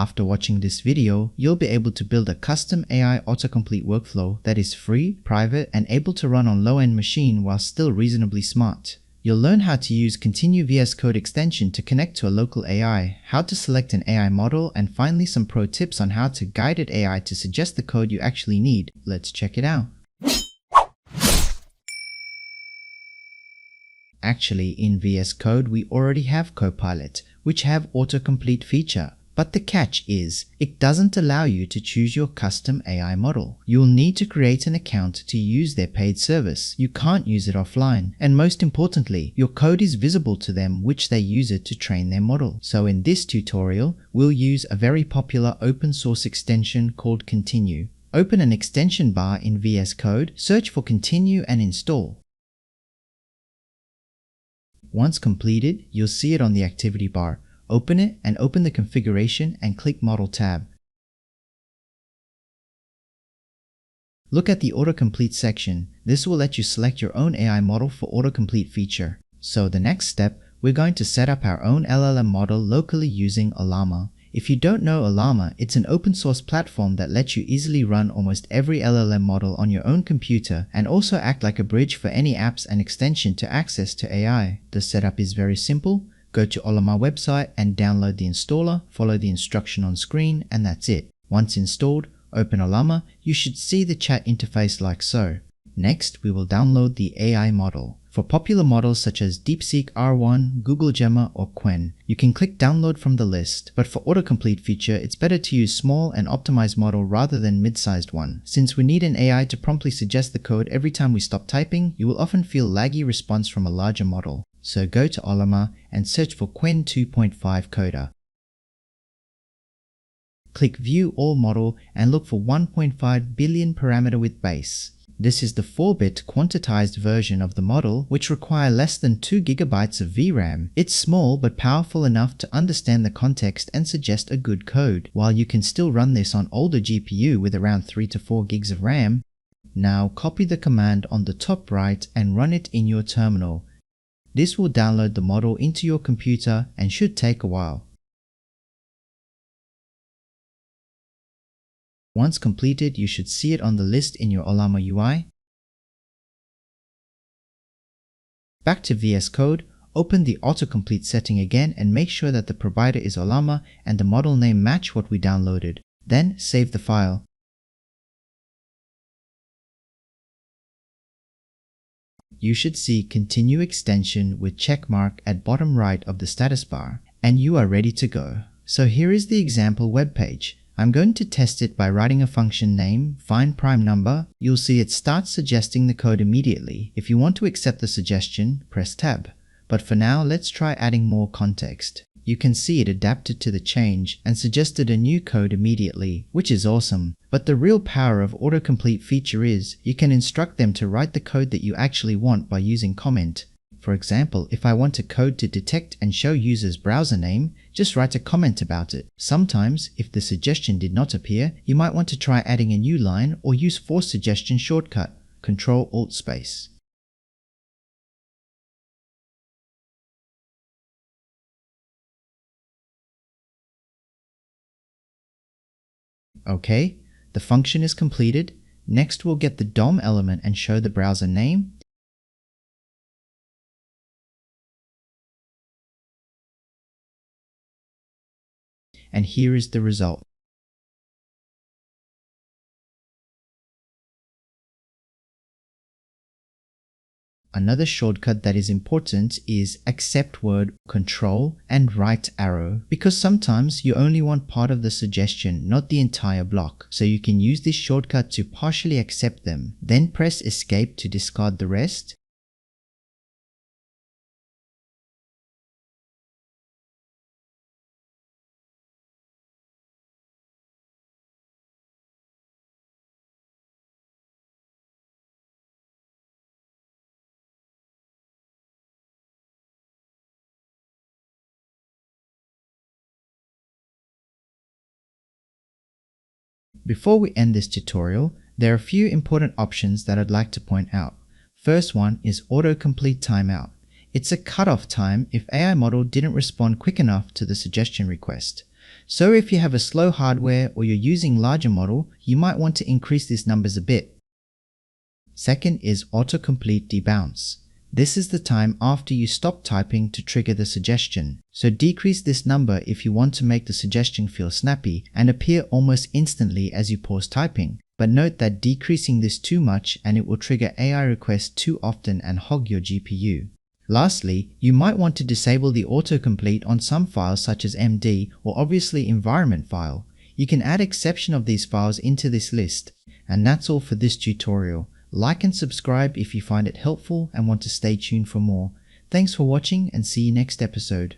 After watching this video, you'll be able to build a custom AI autocomplete workflow that is free, private, and able to run on low-end machine while still reasonably smart. You'll learn how to use Continue VS Code extension to connect to a local AI, how to select an AI model, and finally some pro tips on how to guide AI to suggest the code you actually need. Let's check it out. Actually, in VS Code, we already have Copilot, which have autocomplete feature. But the catch is, it doesn't allow you to choose your custom AI model. You'll need to create an account to use their paid service. You can't use it offline. And most importantly, your code is visible to them, which they use it to train their model. So in this tutorial, we'll use a very popular open source extension called Continue. Open an extension bar in VS Code, search for Continue and install. Once completed, you'll see it on the activity bar. Open it and open the configuration and click Model tab. Look at the autocomplete section. This will let you select your own AI model for autocomplete feature. So the next step, we're going to set up our own LLM model locally using Ollama. If you don't know Ollama, it's an open source platform that lets you easily run almost every LLM model on your own computer and also act like a bridge for any apps and extension to access to AI. The setup is very simple. Go to Ollama website and download the installer, follow the instruction on screen, and that's it. Once installed, open Ollama, you should see the chat interface like so. Next, we will download the AI model. For popular models such as DeepSeek R1, Google Gemma, or Qwen, you can click download from the list, but for autocomplete feature, it's better to use small and optimized model rather than mid-sized one. Since we need an AI to promptly suggest the code every time we stop typing, you will often feel laggy response from a larger model. So go to Ollama and search for Qwen 2.5 Coda. Click View All Model and look for 1.5 billion parameter with base. This is the 4-bit quantized version of the model, which require less than 2 GB of VRAM. It's small but powerful enough to understand the context and suggest a good code, while you can still run this on older GPU with around 3 to 4 gigs of RAM. Now copy the command on the top right and run it in your terminal. This will download the model into your computer and should take a while. Once completed, you should see it on the list in your Ollama UI. Back to VS Code, open the autocomplete setting again and make sure that the provider is Ollama and the model name match what we downloaded. Then save the file. You should see Continue extension with checkmark at bottom right of the status bar, and you are ready to go. So here is the example web page. I'm going to test it by writing a function name, find prime number. You'll see it starts suggesting the code immediately. If you want to accept the suggestion, press tab. But for now, let's try adding more context. You can see it adapted to the change and suggested a new code immediately, which is awesome. But the real power of autocomplete feature is, you can instruct them to write the code that you actually want by using comment. For example, if I want a code to detect and show users browser name, just write a comment about it. Sometimes, if the suggestion did not appear, you might want to try adding a new line or use force suggestion shortcut, Ctrl-Alt-Space. Okay, the function is completed. Next we'll get the DOM element and show the browser name. And here is the result. Another shortcut that is important is accept word, control, and right arrow, because sometimes you only want part of the suggestion, not the entire block. So you can use this shortcut to partially accept them. Then press escape to discard the rest. Before we end this tutorial, there are a few important options that I'd like to point out. First one is autocomplete timeout. It's a cutoff time if AI model didn't respond quick enough to the suggestion request. So if you have a slow hardware or you're using larger model, you might want to increase these numbers a bit. Second is autocomplete debounce. This is the time after you stop typing to trigger the suggestion. So decrease this number if you want to make the suggestion feel snappy and appear almost instantly as you pause typing. But note that decreasing this too much and it will trigger AI requests too often and hog your GPU. Lastly, you might want to disable the autocomplete on some files such as MD or obviously environment file. You can add exception of these files into this list. And that's all for this tutorial. Like and subscribe if you find it helpful and want to stay tuned for more. Thanks for watching and see you next episode.